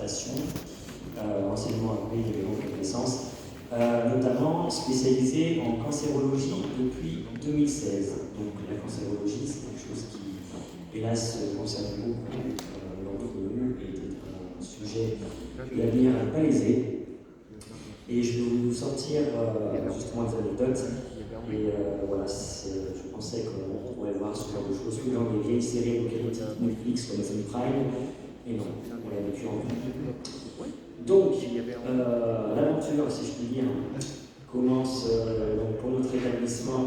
formation, enseignement appris de longue connaissance, notamment spécialisé en cancérologie depuis 2016. Donc la cancérologie, c'est quelque chose qui, hélas, concerne beaucoup d'entre nous et est un sujet que l'avenir n'a pas aisé. Et je vais vous sortir justement des anecdotes. Et voilà, je pensais qu'on pourrait voir ce genre de choses que dans les vieilles séries apocalyptiques Netflix comme Amazon Prime. Et non, on l'a vécu en vie. Donc, l'aventure, si je puis dire, commence donc pour notre établissement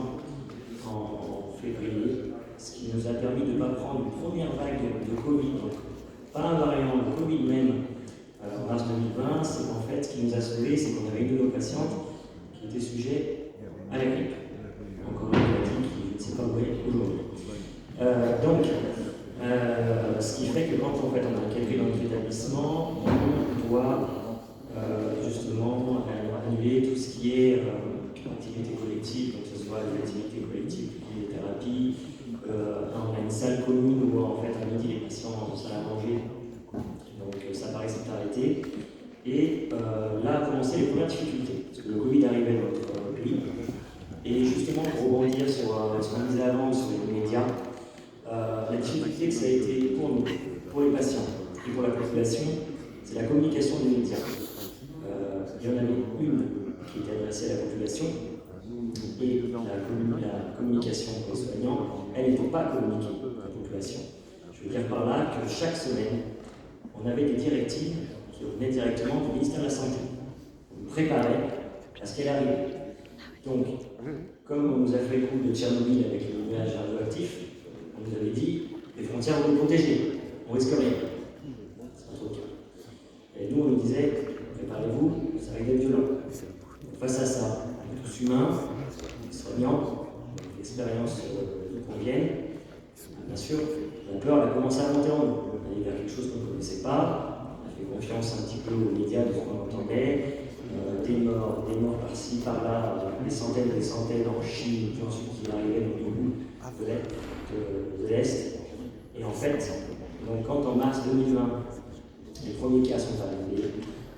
en février, ce qui nous a permis de ne pas prendre une première vague de Covid, donc pas un variant, le Covid même, en mars 2020. C'est qu'en fait, ce qui nous a sauvés, c'est qu'on avait une de nos patientes qui était sujet à la grippe. Encore une maladie qui, je ne sais pas où est aujourd'hui. Ce qui fait que quand en fait, on a encadré dans notre établissement, on doit justement annuler tout ce qui est activité collective, donc que ce soit des activités collectives, des thérapies. On a une salle commune où en fait à midi les patients ont salle à manger, donc ça paraissait arrêté. Et là a commencé les premières difficultés, parce que le Covid arrivait dans notre pays. Et justement, pour rebondir sur ce qu'on disait avant sur les médias, la difficulté que ça a été pour nous, pour les patients et pour la population, c'est la communication des médias. Il y en avait une qui était adressée à la population, et la communication pour les soignants, elle n'était pas communiquée à la population. Je veux dire par là que chaque semaine, on avait des directives qui venaient directement du ministère de la Santé. On nous préparait à ce qu'elle arrivait. Donc, comme on nous a fait le coup de Tchernobyl avec les nuages radioactifs, on nous avait dit les frontières vont nous protéger, on risque rien. C'est pas trop le cas. Et nous, on nous disait préparez-vous, ça risque d'être violent. Donc, face à ça, on est tous humains, soignants, l'expérience qu'on vienne. Bien sûr, la peur elle a commencé à monter en nous. On allait vers quelque chose qu'on ne connaissait pas, on a fait confiance un petit peu aux médias de ce qu'on entendait. Des morts par-ci, par-là, des centaines en Chine, puis ensuite qui arrivaient dans les bouts de l'Est. Et en fait, donc quand en mars 2020, les premiers cas sont arrivés,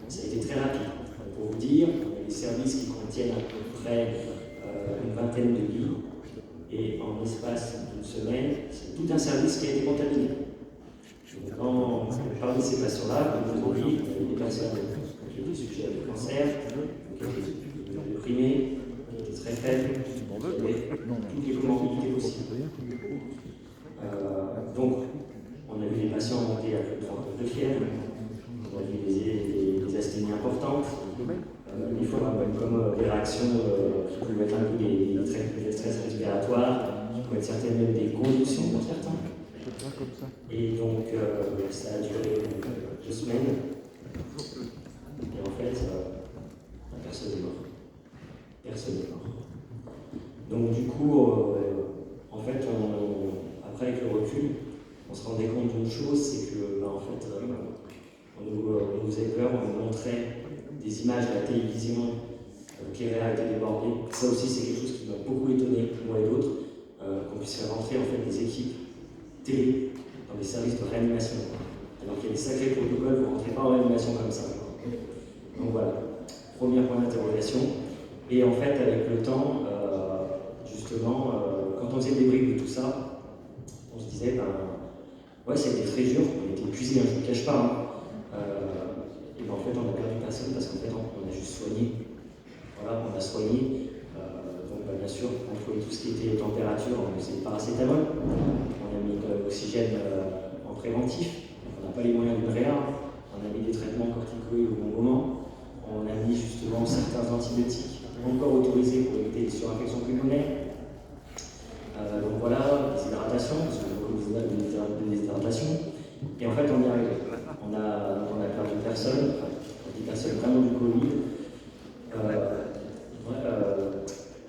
ça a été très rapide. Pour vous dire, on a des services qui contiennent à peu près une vingtaine de lits, et en l'espace d'une semaine, c'est tout un service qui a été contaminé. Parmi ces patients-là, comme vous avez dit, il y avait des personnes qui étaient sujets à des cancers, qui étaient déprimés, qui étaient très faibles, qui avaient toutes les comorbidités possibles. Donc, on a vu des patients monter à plus de 39 de fièvre, on a vu des asthénies importantes, des fois comme des réactions qui pouvaient être un peu des stress respiratoires, qui pouvaient être certaines même des convulsions pour certains. Et donc, ça a duré 2 semaines. Et en fait, personne n'est mort. Personne n'est mort. Donc, du coup, en fait, après, avec le recul, on se rendait compte d'une chose, c'est que, en fait, on nous faisait peur, on nous montrait des images à la télévision qui avaient été débordées. Ça aussi, c'est quelque chose qui m'a beaucoup étonné, moi et d'autres, qu'on puisse faire rentrer en fait des équipes télé dans des services de réanimation. Alors qu'il y a des sacrés protocoles, vous ne rentrez pas en réanimation comme ça. Donc voilà, premier point d'interrogation. Et en fait, avec le temps, justement, quand on faisait le débrief de tout ça, on se disait, ouais, ça a été très dur, on était épuisé, je ne le cache pas. Et en fait, on a perdu personne parce qu'en fait, on a juste soigné. Voilà, on a soigné. Donc, bien sûr, contre tout ce qui était température, on a usé le paracétamol. On a mis de l'oxygène en préventif. On n'a pas les moyens d'une réa. On a mis des traitements corticoïdes au bon moment. On a mis justement certains antibiotiques encore autorisés pour éviter les surinfections pulmonaires. Donc voilà, des hydratations, parce que vous avez des déshydratations. Et en fait, on y est arrivé. On a perdu personne, des personnes vraiment du Covid.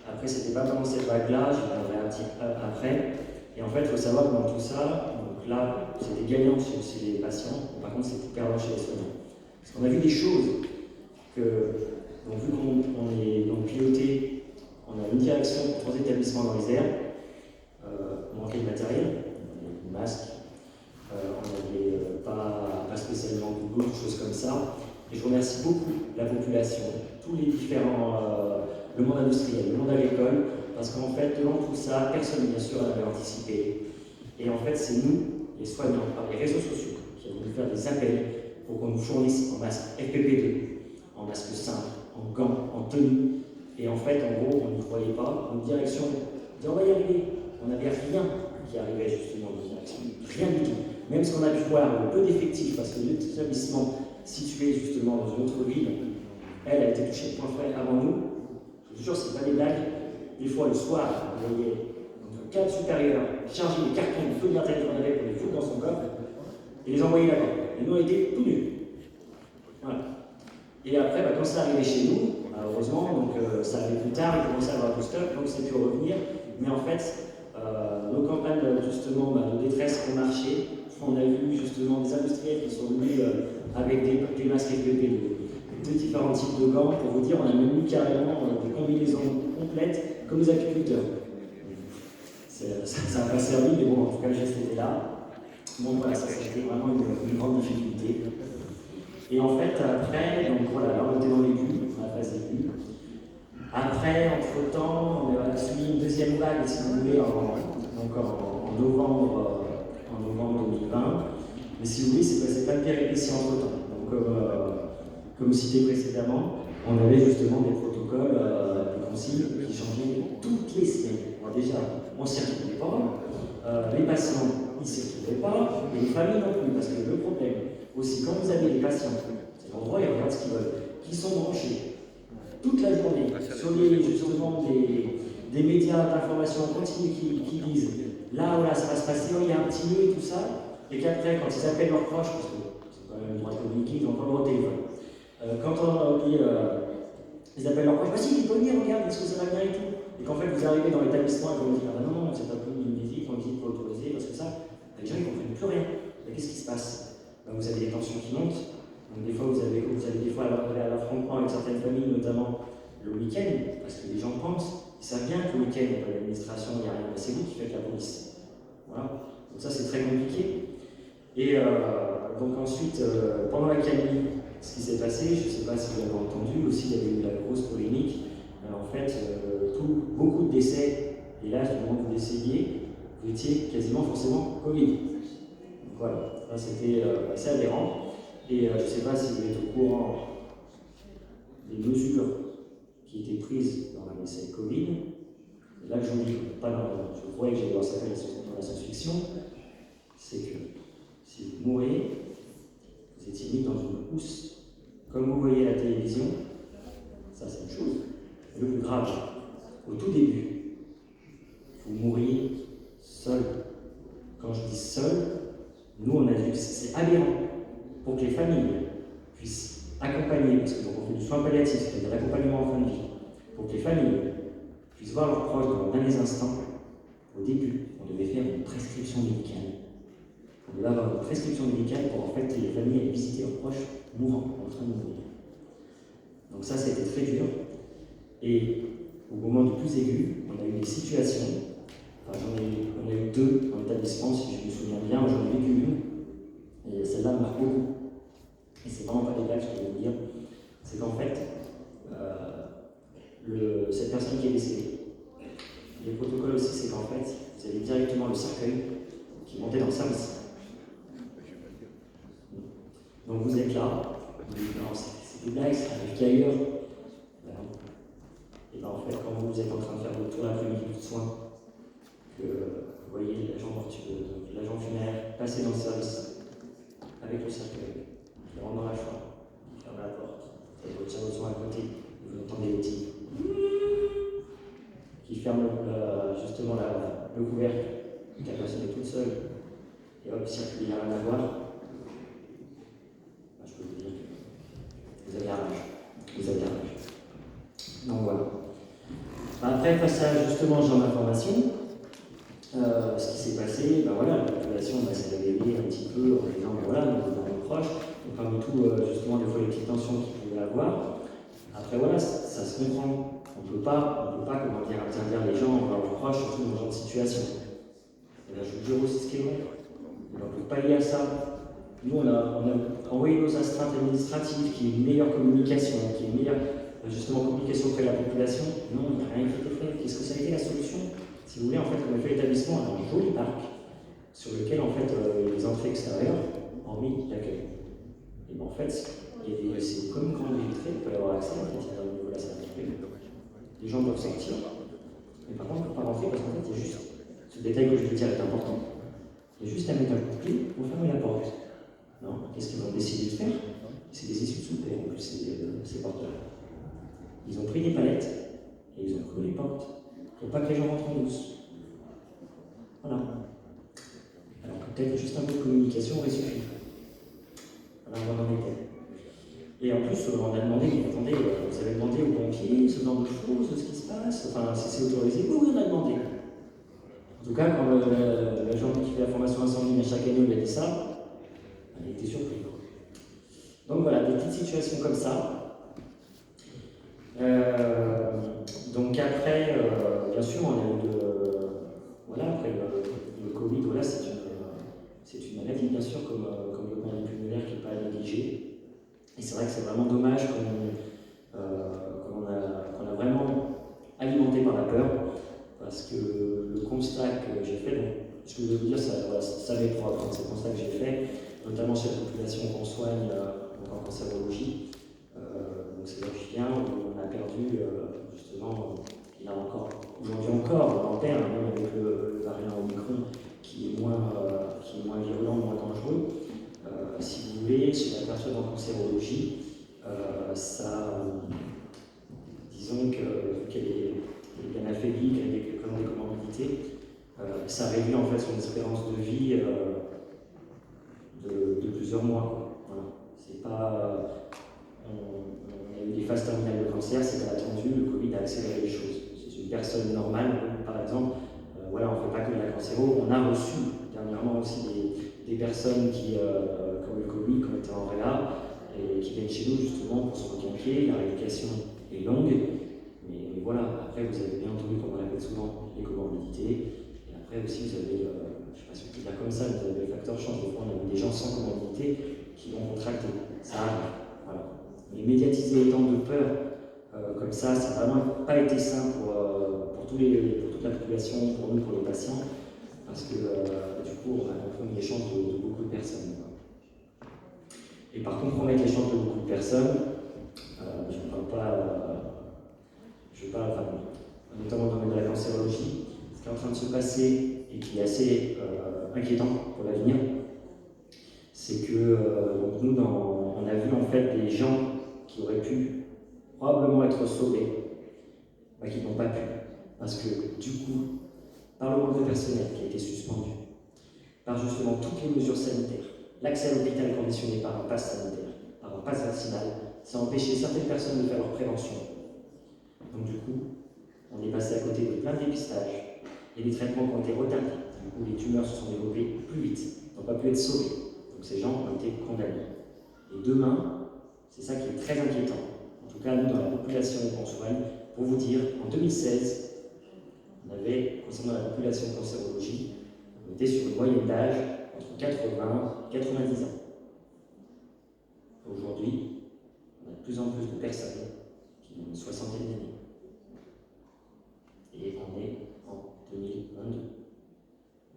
Après, c'était pas pendant cette vague-là, j'y reviendrai un petit peu après. Et en fait, il faut savoir que dans tout ça, donc là, c'était gagnant chez les patients, par contre, c'était perdant chez les soignants. Parce qu'on a vu des choses que, donc, vu qu'on est donc piloté, on a une direction pour 3 établissements dans les airs, on manquait de matériel, on avait des masques, on n'avait pas spécialement Google, des choses comme ça. Et je remercie beaucoup la population, tous les différents, le monde industriel, le monde agricole, parce qu'en fait, devant tout ça, personne, bien sûr, n'avait anticipé. Et en fait, c'est nous, les soignants, par les réseaux sociaux, qui avons dû faire des appels pour qu'on nous fournisse en masque FPP2, en masque simple, en gants, en tenue. Et en fait, en gros, on n'y croyait pas. Notre direction disait on va y arriver. On n'avait rien qui arrivait justement dans notre direction. Rien du tout. Même si on a pu voir le peu d'effectifs, parce que l'établissement situé justement dans une autre ville, elle a été touchée de point frais avant nous. Je vous jure, c'est pas des blagues. Des fois, le soir, vous voyez notre cadre supérieur charger les cartons de feu de l'intérieur qu'on avait pour les foutre dans son coffre et les envoyer là-bas. Et nous, on était tout nus. Voilà. Et après, quand c'est arrivé chez nous, heureusement, donc ça arrivait plus tard, il commençait à avoir du stock, donc c'est pu revenir. Mais en fait, nos campagnes justement de détresse ont marché. On a vu justement des industriels qui sont venus avec des masques FPP2, de différents types de gants. Pour vous dire, on a même eu carrément des combinaisons complètes comme les apiculteurs. Ça n'a pas servi, mais bon, en tout cas, le geste était là. Bon, voilà, ça c'était vraiment une grande difficulté. Et en fait, après, donc voilà, là on était dans l'aiguë, dans la phase aiguë. Après, entre-temps, on a suivi une deuxième vague, si vous voulez, en novembre 2020. Mais si vous voulez, c'est pas de péripéties entre-temps. Donc, comme cité précédemment, on avait justement des protocoles, des consignes qui changeaient toutes les semaines. Alors déjà, on ne circulait pas, les patients, ils ne circulaient pas, et les familles non plus, parce que le problème, aussi, quand vous avez des patients, c'est l'endroit, ils regardent ce qu'ils veulent, qui sont branchés toute la journée sur justement des médias d'information continue qui disent là, voilà, ça va se passer, il y a un petit nœud et tout ça, et qu'après, quand ils appellent leurs proches, parce que c'est quand même le droit de communiquer, ils ont pas le droit au téléphone. Quand ils appellent leurs proches, bah si, il peut venir, regarde, est-ce que ça va bien et tout. Et qu'en fait, vous arrivez dans l'établissement et vous dites, ah bah non, c'est pas plus une visite pas autorisée, parce que ça, les gens, ils ne comprennent plus rien. Mais qu'est-ce qui se passe? Vous avez des tensions qui montent. Donc des fois, vous avez des fois à l'affrontement avec certaines familles, notamment le week-end, parce que les gens pensent, ils savent bien que le week-end, il n'y a pas d'administration, il n'y a rien. C'est vous qui faites la police. Voilà. Donc ça, c'est très compliqué. Et donc ensuite, pendant la calmie, ce qui s'est passé, je ne sais pas si vous l'avez entendu, aussi il y avait eu la grosse polémique. En fait, beaucoup de décès, et là, du moment que vous décédiez, vous étiez quasiment forcément Covid. Donc voilà, là c'était assez aberrant. Et je ne sais pas si vous êtes au courant des mesures qui étaient prises dans un essai Covid. Et là que je vous dis, je croyais que j'allais voir ça dans la science-fiction, c'est que si vous mourrez, vous étiez mis dans une housse. Comme vous voyez à la télévision, ça c'est une chose. Et le plus grave, au tout début, vous mourriez seul. Quand je dis seul, nous on a vu que c'est aberrant. Pour que les familles puissent accompagner, parce qu'on fait du soin palliatif, c'est-à-dire l'accompagnement en fin de vie, pour que les familles puissent voir leurs proches dans les derniers instants, au début, on devait faire une prescription médicale. On devait avoir une prescription médicale pour en fait que les familles aient visité leurs proches mourants, en train de mourir. Donc ça, c'était très dur. Et au moment du plus aigu, on a eu des situations, on a eu deux dans l'établissement, si je me souviens bien, j'en ai vécu une. Et celle-là me marque beaucoup. Et c'est vraiment pas des blagues, je peux vous dire. C'est qu'en fait, cette personne qui est décédée, le protocole aussi, c'est qu'en fait, vous avez directement le cercueil qui montait dans le service. Donc vous êtes là, vous dites non, c'est des blagues, ça arrive qu'ailleurs. Et bien en fait, quand vous êtes en train de faire le tour l'après-midi de soins, que vous voyez l'agent funéraire passer dans le service, avec le cercueil, qui rentre dans la chambre, qui ferme la porte, et votre salle de soins à côté, et vous entendez les petits qui ferme justement le couvercle, la personne est toute seule, et hop, il n'y a rien à voir, je peux vous dire que vous avez un rage. Vous avez un rage. Donc voilà. Après, face à justement ce genre d'information, ce qui s'est passé, voilà, la population s'est réveillée un petit peu en disant voilà, nous sommes dans nos proches, et parmi tout, justement, des fois les petites tensions qu'ils pouvaient avoir. Après, voilà, ça se comprend. On ne peut pas comment dire, interdire les gens envers leurs proches, surtout dans ce genre de situation. Et là, je vous jure aussi ce qui est vrai. Donc, pour pallier à ça, Nous, on a envoyé nos astreintes administratives, qui est une meilleure communication, qui est une meilleure justement communication auprès de la population. Non, il n'y a rien qui a été fait. Qu'est-ce que ça a été la solution? Si vous voulez, en fait, on a fait l'établissement à un joli parc sur lequel, en fait, les entrées extérieures, hormis l'accueil. Et bien, en fait, c'est comme une grande vitrée, vous pouvez avoir accès, en fait, il y a au niveau de la salle d'accueil. Les gens doivent sortir, mais par contre, on ne peut pas rentrer parce qu'en fait, il y a juste, ce détail que je veux dire est important, il y a juste à mettre un coup de pied pour fermer la porte. Non? Qu'est-ce qu'ils ont décidé de faire? C'est des issues de soupe, en plus, ces porteurs. Ils ont pris des palettes et ils ont cloué les portes pour pas que les gens rentrent en douce. Voilà. Alors peut-être juste un peu de communication aurait suffi. Voilà, on en était. Et en plus, on a demandé, attendez, vous avez demandé aux pompiers ce genre de choses, ce qui se passe, enfin, si c'est autorisé, oui, on a demandé. En tout cas, quand la gens qui fait la formation incendie, mais chaque année, on a dit ça, elle était surprise. Donc voilà, des petites situations comme ça. Donc après, bien sûr, on a eu voilà, après le Covid, voilà, c'est une maladie, bien sûr, comme le cancer pulmonaire qui n'est pas à négliger. Et c'est vrai que c'est vraiment dommage qu'on a vraiment alimenté par la peur, parce que le constat que j'ai fait, donc, ce que je veux vous dire, ça m'est propre, c'est le constat que j'ai fait, notamment chez la population qu'on soigne en cancérologie. Donc c'est là que je viens, où on a perdu justement, là encore, aujourd'hui encore, on en perd, même avec le variant Omicron qui est moins virulent, moins dangereux. Si vous voulez, chez la personne en cancérologie, disons qu'elle est bien affaiblie, qu'elle a des comorbidités, ça réduit en fait son espérance de vie de plusieurs mois. Voilà. C'est pas. On a eu des phases terminales de cancer, c'était attendu, le Covid a accéléré les choses. C'est une personne normale, par exemple, voilà, on ne fait pas que de la cancéro. On a reçu dernièrement aussi des personnes qui ont eu le Covid, qui ont été en réa, et qui viennent chez nous justement pour se requinquer. La rééducation est longue, mais voilà, après vous avez bien entendu, comme on l'appelle souvent, les comorbidités. Et après aussi, vous avez, je ne sais pas si on peut dire comme ça, vous avez les facteurs chance. Des fois, on a eu des gens sans comorbidité qui l'ont contracté. Ça arrive. Voilà. Mais médiatiser autant de peur comme ça n'a vraiment pas été simple pour toute la population, pour nous, pour les patients, parce que du coup, on a compromis les chances de beaucoup de personnes. Et par compromettre les chances de beaucoup de personnes, je ne parle pas, notamment dans le domaine de la cancérologie, ce qui est en train de se passer et qui est assez inquiétant pour l'avenir, c'est que donc nous, on a vu en fait des gens qui auraient pu probablement être sauvés, mais qui n'ont pas pu, parce que du coup, par le manque de personnel qui a été suspendu, par justement toutes les mesures sanitaires, l'accès à l'hôpital conditionné par un pass sanitaire, par un pass vaccinal, ça a empêché certaines personnes de faire leur prévention. Donc du coup, on est passé à côté de plein de dépistages et des traitements qui ont été retardés. Du coup, les tumeurs se sont développées plus vite, n'ont pas pu être sauvées. Donc ces gens ont été condamnés. Et demain, c'est ça qui est très inquiétant. En tout cas, nous, dans la population qu'on soigne, pour vous dire, en 2016, on avait, concernant la population de cancérologie, on était sur une moyenne d'âge entre 80 et 90 ans. Aujourd'hui, on a de plus en plus de personnes qui ont une soixantaine d'années. Et on est en 2022.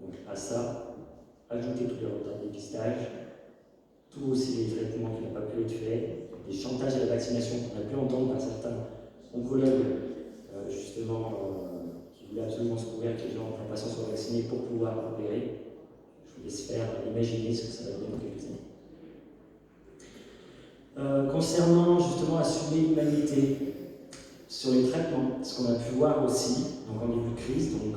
Donc à ça, ajouter tous les retards de dépistage, tous aussi les traitements qui n'ont pas pu être faits, des chantages à la vaccination qu'on a pu entendre par certains oncologues, justement, qui voulaient absolument se couvrir que les gens en passant soient vaccinés pour pouvoir opérer. Je vous laisse faire imaginer ce que ça va donner dans quelques années. Concernant justement assumer l'humanité sur les traitements, ce qu'on a pu voir aussi, donc en début de crise, donc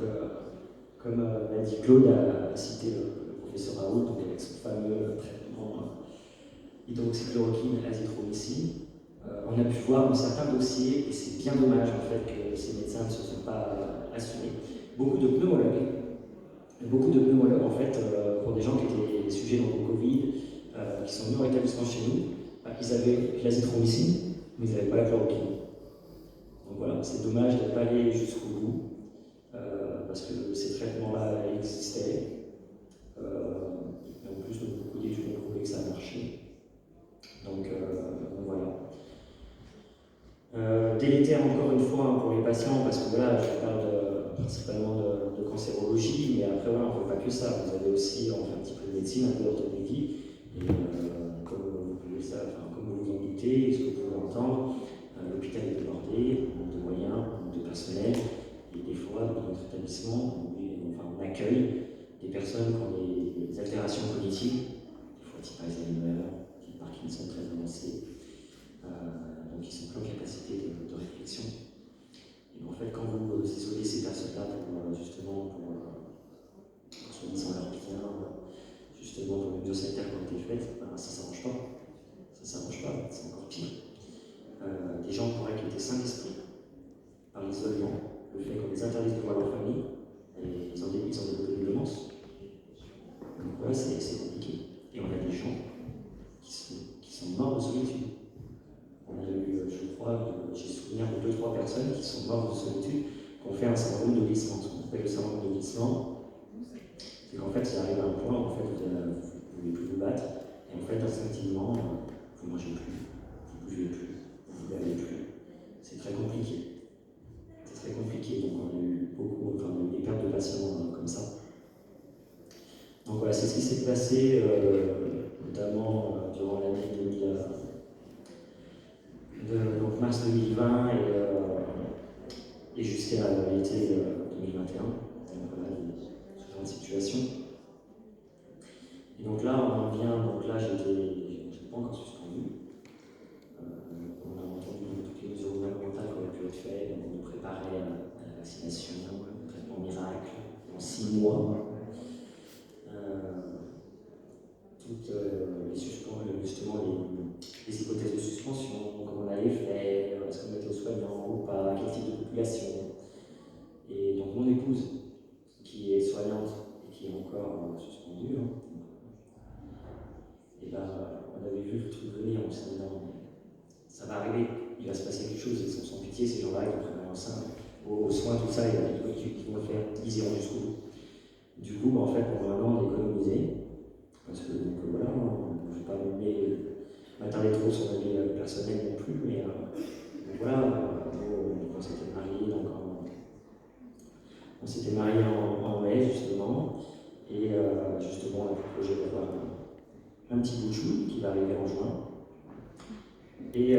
comme l'a dit Claude, a cité le professeur Raoult, donc avec son fameux traitement hydroxychloroquine, azithromycine, on a pu voir dans certains dossiers, et c'est bien dommage en fait que ces médecins ne se sont pas assumés, beaucoup de pneumologues en fait, pour des gens qui étaient sujets dans le Covid, qui sont venus en établissement chez nous, ils avaient l'azithromycine, mais ils n'avaient pas la chloroquine. Donc voilà, c'est dommage d'être pas allé jusqu'au bout, parce que ces traitements-là existaient, et en plus, beaucoup d'études ont prouvé trouvé que ça a marché. Donc voilà. Délétère encore une fois hein, pour les patients, parce que voilà, je parle principalement de cancérologie, mais après voilà, on ne fait pas que ça. Vous avez aussi, on fait un petit peu de médecine, un peu d'orthopédie, et comme vous pouvez ça, comme vous vous en doutez, et ce que vous pouvez entendre, l'hôpital est débordé, on manque de moyens, on manque de personnel, et des fois dans notre établissement, on accueille des personnes qui ont des altérations cognitives, des fois type Alzheimer, type Parkinson très avancé. Donc ils sont plus en capacité de réflexion. Et en fait, quand vous isolez ces personnes-là pour justement pour soi-disant leur bien, justement pour une sanitaire qui a été faite, ben, ça s'arrange pas. Ça s'arrange pas, c'est encore pire. Des gens pourraient être sains d'esprit par l'isolement, le fait qu'on les interdise de voir leur famille, et ils ont développé des démences. Donc voilà, c'est compliqué. Et on a des gens qui sont morts de solitude. On a eu, je crois, j'ai souvenir de 2-3 personnes qui sont mortes de solitude, qui ont fait un syndrome de glissement. Ce qu'on appelle le syndrome de glissement, c'est qu'en fait, il arrive à un point où en fait, vous ne pouvez plus vous battre, et en fait, instinctivement, vous ne mangez plus, vous ne buvez plus, vous ne lavez plus. C'est très compliqué. C'est très compliqué, donc on a eu des pertes de patients comme ça. Donc voilà, c'est ce qui s'est passé, notamment durant l'année 2000. Donc mars 2020 et jusqu'à l'été 2021. Donc voilà, ce genre de situation. Et donc là, on en vient, donc là, je n'étais pas encore suspendu. On a entendu toutes les mesures gouvernementales qui auraient pu être faites, donc on nous préparait à la vaccination, le traitement miracle, en 6 mois. Toutes les justement les hypothèses de suspension, comment on allait faire, est-ce qu'on était aux soignants ou pas, quel type de population. Et donc mon épouse, qui est soignante et qui est encore suspendue, et ben, on avait vu le truc venir, on s'est dit non, ça va arriver, il va se passer quelque chose, ils sont sans pitié, ces gens-là, ils prennent enceinte, aux soins, tout ça, ils vont le faire, ils iront jusqu'au bout. Du coup, en fait, pendant un an, on a économisé. Parce que donc, voilà, je ne vais pas m'attarder trop sur la vie personnelle non plus, mais donc voilà, on s'était mariés, on s'était mariés en mai justement, et justement on a le projet d'avoir un petit bout de chou qui va arriver en juin, et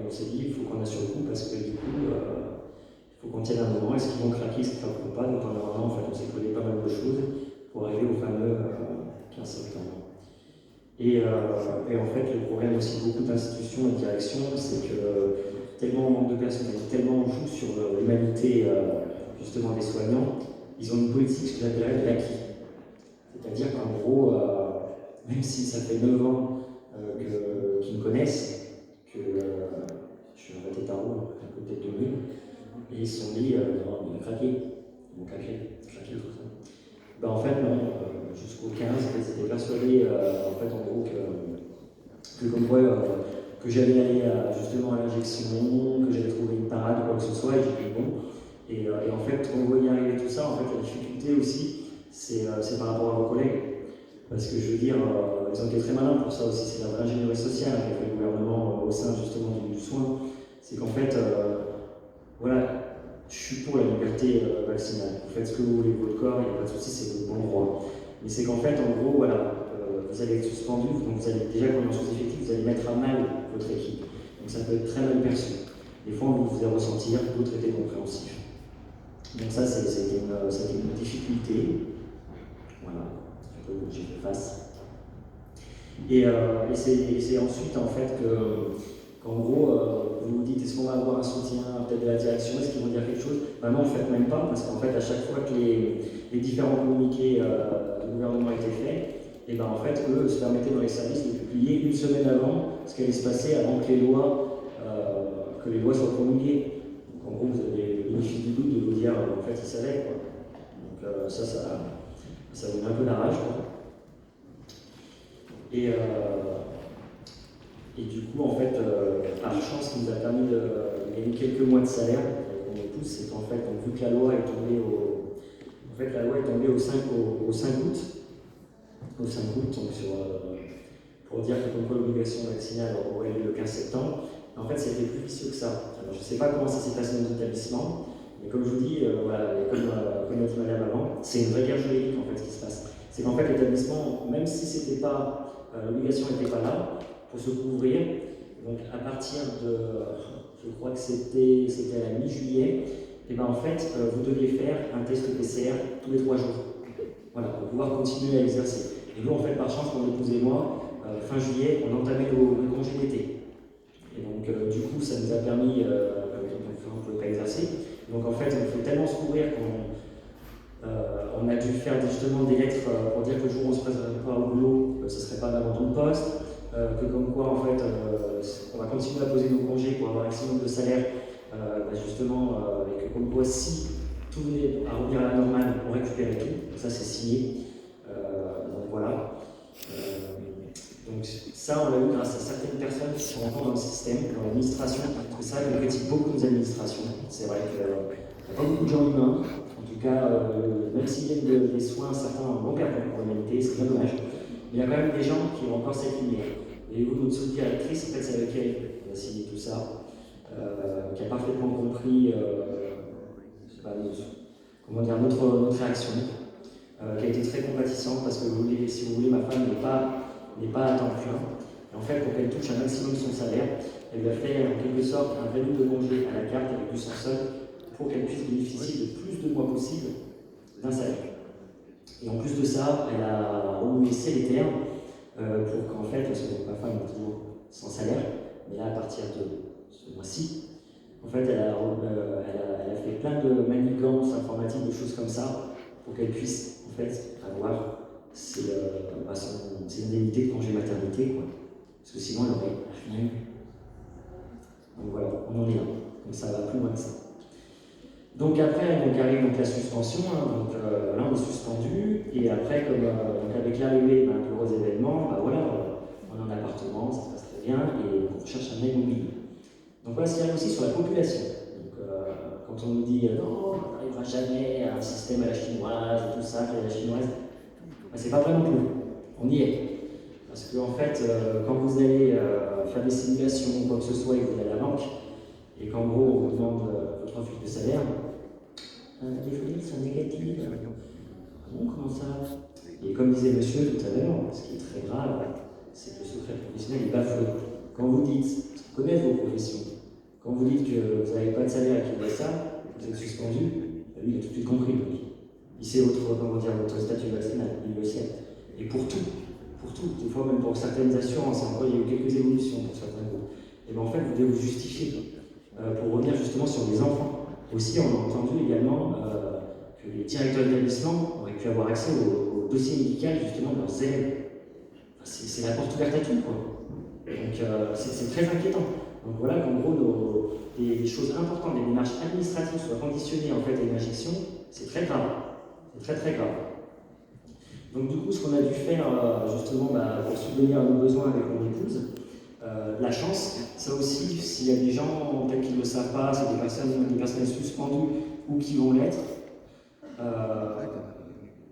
on s'est dit il faut qu'on assure le coup parce que du coup il faut qu'on tienne un moment, est-ce qu'ils vont craquer, est-ce qu'ils ne craqueront pas, donc pendant un an en fait on s'est collé pas mal de choses pour arriver au fameux 15 septembre. Et en fait, le problème aussi de beaucoup d'institutions et de directions, c'est que tellement on manque de personnel, tellement on joue sur l'humanité justement des soignants, ils ont une politique, ce que j'appellerais de l'acquis. C'est-à-dire qu'en gros, même si ça fait 9 ans qu'ils me connaissent, que je suis un raté tarot, un peu tête de mule, et ils se sont dit, non, ils vont craquer, craquer tout ça. Ben en fait, non, jusqu'au 15, ils étaient persuadés, en fait, en gros, que comme quoi, que j'allais aller justement à l'injection, que j'allais trouver une parade ou quoi que ce soit, et j'ai dit bon. Et en fait, quand on voyait arriver tout ça, en fait, la difficulté aussi, c'est par rapport à vos collègues. Parce que je veux dire, ils ont été très malins pour ça aussi, c'est la vraie ingénierie sociale qu'a fait le gouvernement au sein justement du soin. C'est qu'en fait, voilà, je suis pour la liberté vaccinale. Vous faites ce que vous voulez de votre corps, il n'y a pas de souci, c'est votre bon droit. Mais c'est qu'en fait, en gros, voilà, vous allez être suspendu, donc vous allez déjà, comme en sous-effectif, vous allez mettre à mal votre équipe. Donc ça peut être très mal perçu. Des fois, on vous fait ressentir, d'autres étaient compréhensifs. Donc ça, c'était une difficulté. Voilà, j'ai fait face. Et c'est ensuite, en fait, qu'en gros, vous vous dites, est-ce qu'on va avoir un soutien peut-être de la direction, est-ce qu'ils vont dire quelque chose? Vraiment, en fait, même pas, parce qu'en fait, à chaque fois que les différents communiqués du gouvernement étaient faits, et ben en fait, eux se permettaient dans les services de publier une semaine avant ce qui allait se passer avant que les lois soient promulguées. Donc en gros, vous avez le bénéfice du doute de vous dire, en fait, ils savaient, quoi. Donc ça donne un peu la rage, quoi. Et du coup, en fait, par chance, qui nous a permis de gagner quelques mois de salaire avec mon épouse, c'est qu'en fait, donc, vu que la loi est tombée au 5 août, donc pour dire que comme quoi l'obligation vaccinale aurait lieu le 15 septembre. En fait, c'était plus vicieux que ça. Alors, je ne sais pas comment ça s'est passé dans nos établissements, mais comme je vous dis, voilà, comme l'a dit madame avant, c'est une vraie guerre juridique en fait ce qui se passe. C'est qu'en fait l'établissement, même si c'était pas, l'obligation n'était pas là, pour se couvrir, donc à partir de, je crois que c'était à la mi-juillet, et ben en fait, vous deviez faire un test PCR tous les 3 jours. Voilà, pour pouvoir continuer à exercer. Et nous, en fait, par chance, mon épouse et moi, fin juillet, on entamait nos congés d'été. Et donc, du coup, ça nous a permis, on ne pouvait pas exercer. Donc, en fait, on fait tellement se couvrir qu'on a dû faire justement des lettres pour dire que le jour où on ne se présenterait pas au boulot, ce ne serait pas d'abandon de poste, que comme quoi, en fait, on va continuer à poser nos congés pour avoir un maximum de salaire, justement, et que comme quoi, si tout venait à revenir à la normale, on récupérait tout. Donc ça, c'est signé. Donc voilà. Donc ça, on l'a eu grâce à certaines personnes qui sont encore dans le système, dans l'administration, parce que ça, on critique beaucoup nos administrations. C'est vrai qu'il n'y a pas beaucoup de gens humains. En tout cas, même s'ils viennent des soins, certains vont perdre pour l'humanité, c'est bien dommage. Mais il y a quand même des gens qui ont encore cette lumière. Et vous, notre sous-directrice, en fait, c'est avec elle qu'on a signé tout ça, qui a parfaitement compris comment dire, notre réaction, qui a été très compatissante parce que si vous voulez, ma femme n'est pas à temps plein. Et en fait, pour qu'elle touche un maximum son salaire, elle va faire en quelque sorte un valide de congé à la carte avec du sans solde pour qu'elle puisse bénéficier de plus de mois possible d'un salaire. Et en plus de ça, elle a renouvelé les termes pour qu'en fait, parce que ma femme est toujours sans salaire, mais là à partir de ce mois-ci, en fait, elle a fait plein de manigances informatiques, de choses comme ça, pour qu'elle puisse en fait avoir ses indemnités de congé maternité, quoi. Parce que sinon, elle n'aurait rien eu. Donc voilà, on en est là. Donc ça va plus loin que ça. Donc après, arrive donc la suspension. Donc là, on est suspendu. Et après, donc avec l'arrivée d'un plus gros événement, voilà, on est en appartement, ça se passe très bien, et on cherche un aide mobile. Donc voilà, c'est aussi sur la population. Donc, quand on nous dit non, on n'arrivera jamais à un système à la chinoise et tout ça, à la chinoise, c'est pas vrai non plus. On y est. Parce qu'en fait, quand vous allez faire des simulations ou quoi que ce soit et que vous allez à la banque, et qu'en gros on vous demande votre fiche de salaire, désolé, c'est négatif. Bon, comment ça? Et comme disait monsieur tout à l'heure, ce qui est très grave, c'est que le secret professionnel est bafoué. Quand vous dites, vous connaissez vos professions, quand vous dites que vous n'avez pas de salaire et qu'il y a ça, vous êtes suspendu, lui il a tout de suite compris. Il sait votre statut vaccinal, il le sait. Et pour tout, des fois même pour certaines assurances, encore il y a eu quelques évolutions pour certains groupes, et bien en fait vous devez vous justifier pour revenir justement sur les enfants. Aussi on a entendu également que les directeurs d'établissement auraient pu avoir accès au dossier médical justement de leurs élèves. C'est la porte ouverte à tout, quoi. Donc c'est très inquiétant. Donc voilà qu'en gros des choses importantes, des démarches administratives soient conditionnées en fait à une injection, c'est très grave. C'est très très grave. Donc du coup, ce qu'on a dû faire justement pour subvenir à nos besoins avec mon épouse, la chance, ça aussi, s'il y a des gens peut-être qui ne le savent pas, c'est des personnes suspendues ou qui vont l'être,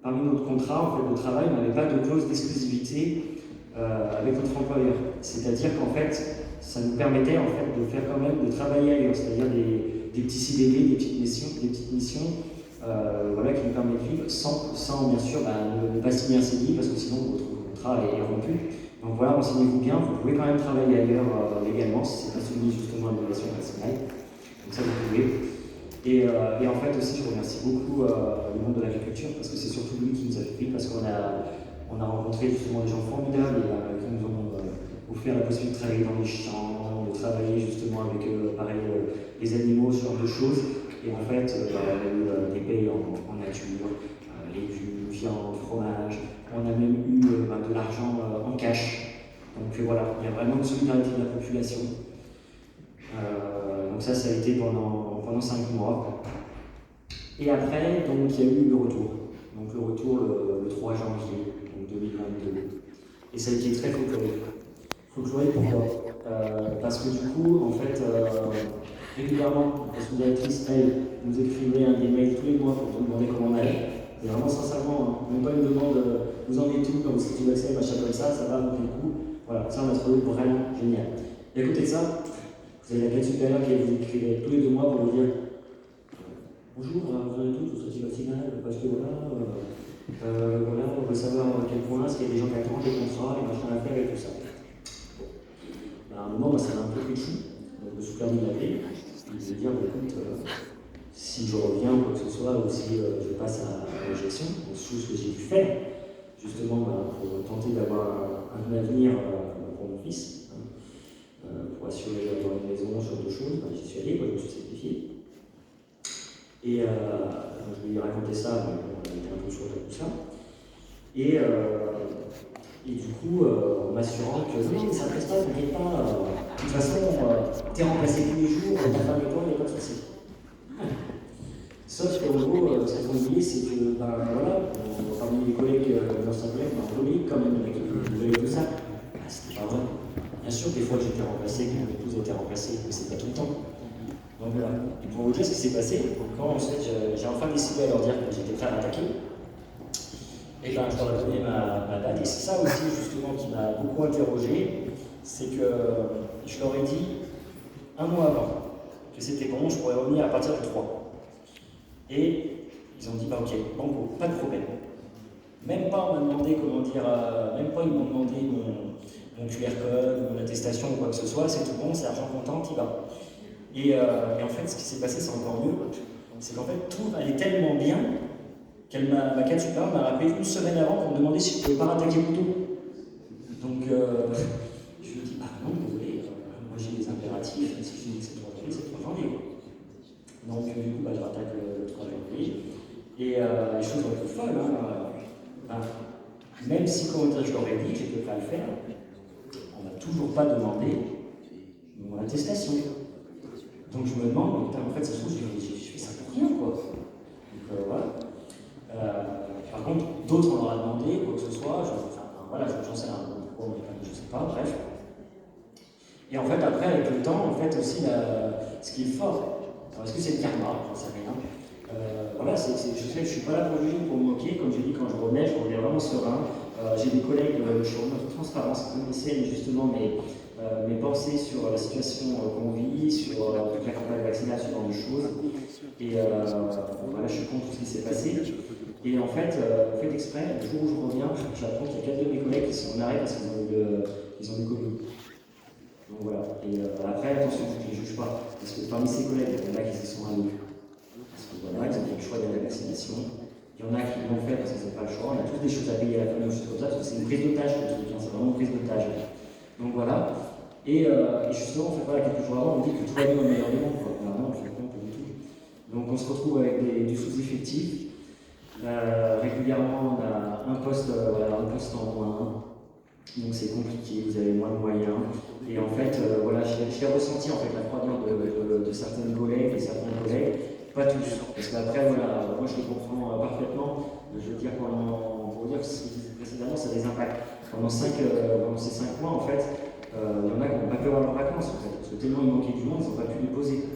parmi notre contrat en fait, de travail, on n'avait pas de clause d'exclusivité avec notre employeur. C'est-à-dire qu'en fait, ça nous permettait en fait de faire quand même, de travailler ailleurs, c'est-à-dire des petits CDD, des petites missions voilà, qui nous permettent de vivre sans bien sûr ne pas signer un CDI parce que sinon votre contrat est rompu. Donc voilà, renseignez-vous bien, vous pouvez quand même travailler ailleurs légalement si ce n'est pas soumis justement à l'obligation vaccinale. Donc ça vous pouvez. Et en fait aussi je remercie beaucoup le monde de l'agriculture parce que c'est surtout lui qui nous a pris parce qu'on a rencontré justement des gens formidables et qui nous ont offert la possibilité de travailler dans les champs, de travailler justement avec pareil, les animaux, ce genre de choses. Et en fait, on a eu des payes en nature, légumes, viande, fromage. On a même eu de l'argent en cash. Donc voilà, il y a vraiment une solidarité de la population. Donc ça a été pendant 5 mois. Et après, donc, il y a eu le retour. Donc le retour le 3 janvier donc 2022. Et ça a été très folklorique. Folklorique pourquoi parce que du coup, en fait, régulièrement, la sous-directrice, elle, nous écrivait des mails tous les mois pour nous demander comment on allait. Et vraiment, sincèrement, même pas une demande, vous en êtes tout, quand vous êtes vacciné, machin comme ça va, donc du coup, Voilà, ça on a trouvé vraiment génial. Et à côté de ça, vous avez la quête supérieure qui vous écrivait tous les 2 mois pour vous dire bonjour, vous en êtes tous, vous êtes vaccinal, parce que voilà, on veut savoir à quel point, est-ce qu'il y a des gens qui attendent les contrats, les machins à faire et tout ça. Ben, à un moment, moi, ça m'a un peu pris de chou, donc je me suis permis de l'appeler, et de lui dire écoute, si je reviens ou quoi que ce soit, ou si je passe à l'injection, sous ce que j'ai pu faire, justement pour tenter d'avoir un avenir pour mon fils, pour assurer d'avoir une maison, ce genre de choses, j'y suis allé, je me suis sacrifié. Et je lui ai raconté ça, mais on était un peu sur tout ça. Et du coup, en m'assurant que oui, ça ne reste pas, t'inquiète pas, de toute façon, t'es remplacé tous les jours, ta femme et toi, il n'y a pas de souci. Sauf qu'en gros, ce qu'on dit, c'est que, voilà, parmi les collègues, l'ancien collègue, Marc-Louis, quand même, avec tout ça, c'était pas vrai. Bien sûr, des fois j'étais remplacé, que mon épouse a été remplacée, mais c'est pas tout le temps. Donc voilà. Et pour vous dire ce qui s'est passé, quand ensuite j'ai enfin décidé à leur dire que j'étais prêt à attaquer, et ben je leur ai donné ma date. Et c'est ça aussi justement qui m'a beaucoup interrogé, c'est que je leur ai dit 1 mois avant que c'était bon, je pourrais revenir à partir du 3. Et ils ont dit bah ok, banco, pas de problème. Même pas on m'a demandé comment dire, même pas ils m'ont demandé mon QR code, mon attestation ou quoi que ce soit, c'est tout bon, c'est argent comptant, t'y vas. Et en fait, ce qui s'est passé, c'est encore mieux, c'est qu'en fait, tout allait tellement bien qu'elle ma quête supérieure m'a rappelé 1 semaine avant pour me demander si je ne pouvais pas rattaquer plus tôt. Donc, je lui ai dit, non, désolé, moi j'ai des impératifs, si je dis que c'est 3 janvier, c'est 3 janvier. Donc, du coup, je rattaque le 3 janvier. Et les choses ont été folles, même si, comment dire, je leur ai dit que j'étais prêt à le faire, on m'a toujours pas demandé mon attestation. Donc je me demande, en fait, ça se trouve, je fais ça pour rien, quoi. Donc voilà. Par contre, d'autres, on leur a demandé, quoi que ce soit, j'en sais rien, pourquoi, je sais pas, bref. Et en fait, après, avec le temps, en fait, aussi, ce qui est fort, est-ce que c'est le karma, j'en sais rien. Voilà, je sais que je suis pas là pour juger, pour me moquer, comme j'ai dit, quand je revenais vraiment serein. J'ai des collègues, je suis en toute transparence, qui connaissaient justement mes pensées sur la situation qu'on vit, sur la campagne vaccinale, ce genre de choses. Et voilà, je suis contre tout ce qui s'est passé. Et en fait, fait exprès, le jour où je reviens, j'apprends qu'il y a 4 de mes collègues qui sont en arrêt parce qu'ils ont du Covid. Donc voilà. Et après, attention, je ne les juge pas. Parce que parmi ces collègues, il y en a qui se sont allés. Parce que voilà, ils ont fait le choix de la vaccination. Il y en a qui l'ont fait parce qu'ils n'ont pas le choix. On a tous des choses à payer à la famille, juste comme ça, parce que c'est une prise d'otage, le truc, c'est vraiment une prise d'otage. Donc voilà. Et justement, en fait, voilà, quelques jours avant, on dit que tout va bien au meilleur des mondes. Non, je ne pas du tout. Donc on se retrouve avec du sous-effectif. Régulièrement, on a un poste en moins. Donc c'est compliqué, vous avez moins de moyens. Et en fait, voilà, j'ai ressenti en fait la froideur de certaines collègues et certains collègues. Pas tous, parce qu'après, voilà, moi je le comprends parfaitement. Je veux dire, pour dire ce que je disais précédemment, ça a des impacts. Pendant ces 5 mois, en fait, il y en a qui n'ont pas pu avoir leurs vacances, en fait, parce que tellement il manquait du monde, ils n'ont pas pu les poser.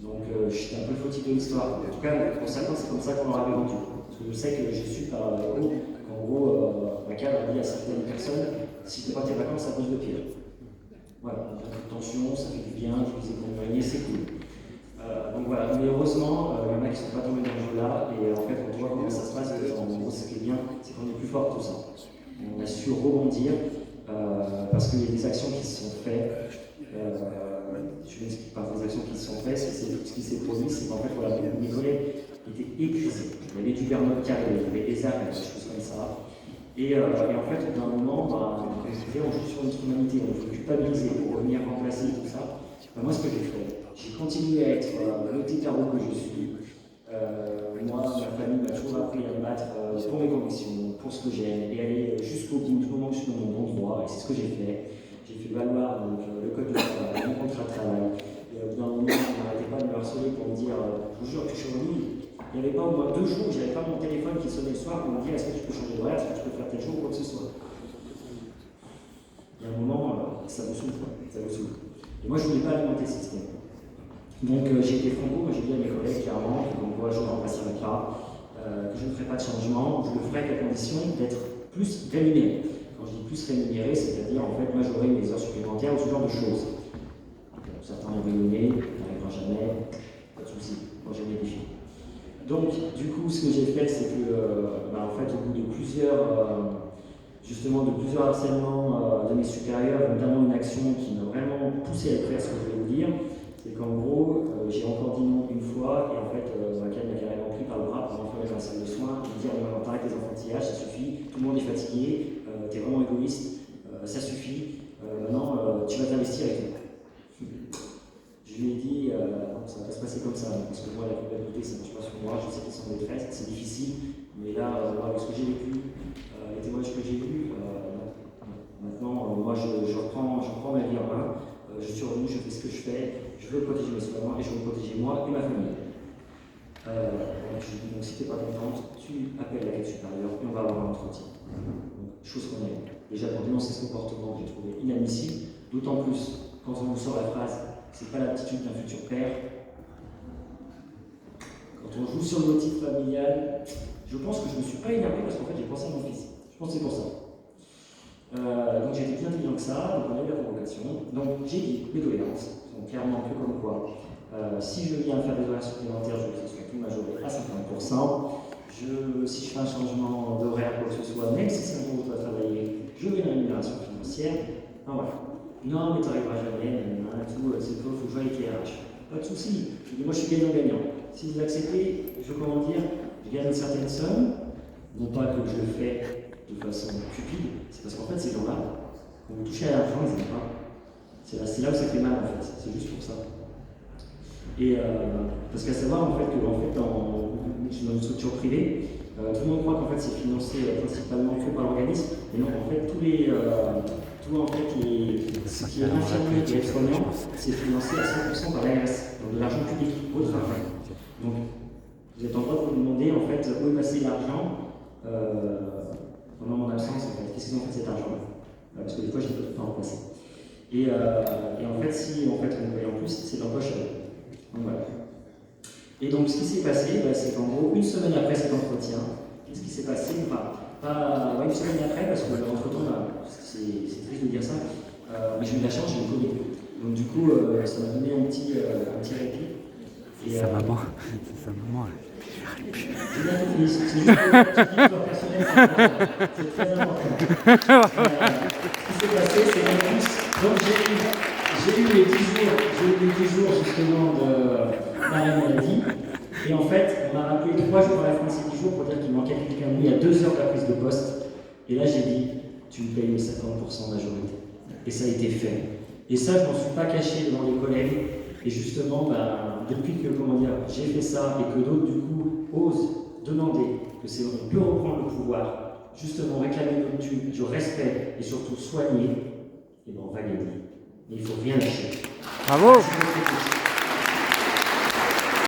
Donc j'étais un peu fautif de l'histoire. En tout cas, pour certains, c'est comme ça qu'on leur avait vendu. Parce que je sais que j'ai su par qu'en gros, ma cadre a dit à certaines personnes, si tu n'as pas tes vacances, ça pose de pire. Voilà, tension, ça fait du bien, je vous ai accompagné, c'est cool. Donc voilà, mais heureusement, il y en a qui ne sont pas tombés dans le jeu-là, et en fait, on voit comment ça se passe, en gros, ce qui est bien, c'est qu'on est plus fort que tout ça. On a su rebondir, parce qu'il y a des actions qui se sont faites. Je vais expliquer par des actions qui se sont faites, ce qui s'est produit, c'est qu'en fait, voilà, mes collègues étaient épuisés. Il y avait du burn-out qui arrivait, il y avait des armes, des choses comme ça. Et en fait, d'un moment, on joue sur notre humanité, on veut culpabiliser pour revenir remplacer tout ça. Moi, ce que j'ai fait, j'ai continué à être le petit carreau que je suis. Moi, ma famille m'a toujours appris à me battre pour mes convictions, pour ce que j'aime, et aller jusqu'au bout du moment où je suis dans mon bon droit, et c'est ce que j'ai fait. J'ai fait valoir le code du travail, mon contrat de travail. Et au bout d'un moment, on n'arrêtait pas de me harceler pour me dire, je vous jure que je suis revenu. Il n'y avait pas au moins 2 jours où j'avais pas mon téléphone qui sonnait le soir pour me dire est-ce que tu peux changer d'horaire, est-ce que tu peux faire tel jour ou quoi que ce soit. Il y a un moment, ça me saoule, ça me saoule. Et moi, je ne voulais pas alimenter ce système. Donc j'ai été franco, moi j'ai dit à mes collègues clairement que donc, je ne remplacerai pas, que je ne ferai pas de changement, je le ferai à la condition d'être plus rémunéré. Quand je dis plus rémunéré, c'est-à-dire en fait majorer mes heures supplémentaires ou ce genre de choses. Certains ont rayonné, on n'arrivera jamais, pas de souci, moi j'ai mes défis. Donc, du coup, ce que j'ai fait, c'est que, en fait, au bout de plusieurs harcèlements de mes supérieurs, notamment une action qui m'a vraiment poussé à écrire ce que je voulais vous dire, c'est qu'en gros, j'ai encore dit non une fois, et en fait, Raquel m'a carrément pris par le bras pour m'enfermer dans la salle de soins, et me dire, non, t'arrêtes les enfantillages, ça suffit, tout le monde est fatigué, t'es vraiment égoïste, ça suffit, maintenant, tu vas t'investir avec nous. Je lui ai dit, non, ça va pas se passer comme ça, parce que moi, la culpabilité, ça ne marche pas sur moi, je sais qu'ils sont en détresse, c'est difficile, mais là, avec ce que j'ai vécu, les témoignages que j'ai vus, maintenant, moi, je reprends ma vie en main, je suis revenu, je fais ce que je fais, je veux protéger mes soignants et je veux protéger moi et ma famille. Je lui ai dit, donc si tu n'es pas contente, tu appelles la quête supérieure et on va avoir un entretien. Donc, chose qu'on a eu. Déjà, pour dénoncer ce comportement que j'ai trouvé inadmissible, d'autant plus quand on nous sort la phrase, c'est pas l'attitude d'un futur père. Quand on joue sur le motif familial, je pense que je ne me suis pas énervé parce qu'en fait j'ai pensé à mon fils. Je pense que c'est pour ça. Donc j'ai été plus intelligent que ça, donc on a eu la convocation. Donc j'ai dit mes doléances, sont clairement un peu comme quoi. Si je viens faire des horaires supplémentaires, je veux que ce soit tout majoré à 50%. Si je fais un changement d'horaire, quoi que ce soit, même si c'est un jour où je dois travailler, je veux une rémunération financière. Enfin, voilà. Non, mais tu n'arriveras jamais, tout, c'est faux, il faut jouer avec les RH. Pas de souci. Je dis, moi je suis gagnant-gagnant. Si vous acceptez, je gagne une certaine somme, non pas que je le fais de façon cupide, c'est parce qu'en fait, ces gens-là, quand vous touchez à l'argent, ils n'aiment pas. C'est là où ça fait mal, en fait. C'est juste pour ça. Et parce qu'à savoir, en fait, dans une structure privée, tout le monde croit qu'en fait, c'est financé principalement que par l'organisme, et non, en fait, ce qui est infirmier et aide-soignant, c'est financé à 100% par l'ARS, donc de l'argent public, au travail. Donc, vous êtes en droit de vous demander, en fait, où est passé l'argent pendant mon absence, en fait. Qu'est-ce qu'ils ont fait de cet argent? Parce que des fois, je n'ai pas tout le temps remplacé. Et en fait, si on me paye en plus, c'est l'empoche. Donc voilà. Et donc, ce qui s'est passé, c'est qu'en gros, une semaine après cet entretien, qu'est-ce qui s'est passé? Pas une semaine après, parce que entre-temps, c'est triste de dire ça, mais j'ai eu de la chance, je me connais. Donc du coup, ça m'a donné un petit répit. C'est sa maman. J'ai bientôt fini, c'est juste pour personnel, c'est très important. Ce qui s'est passé, c'est qu'en plus, donc j'ai eu les 10 jours justement d'arrêt maladie. Et en fait, on m'a rappelé 3 jours à la fin de ces 10 jours pour dire qu'il manquait quelqu'un de lui à 2 heures de la prise de poste. Et là, j'ai dit, tu me payes les 50% majorité. Et ça a été fait. Et ça, je ne m'en suis pas caché devant les collègues. Et justement, depuis que j'ai fait ça et que d'autres, du coup, osent demander que on peut reprendre le pouvoir, justement réclamer du respect et surtout soigner, et on va gagner. Mais il ne faut rien lâcher. Bravo!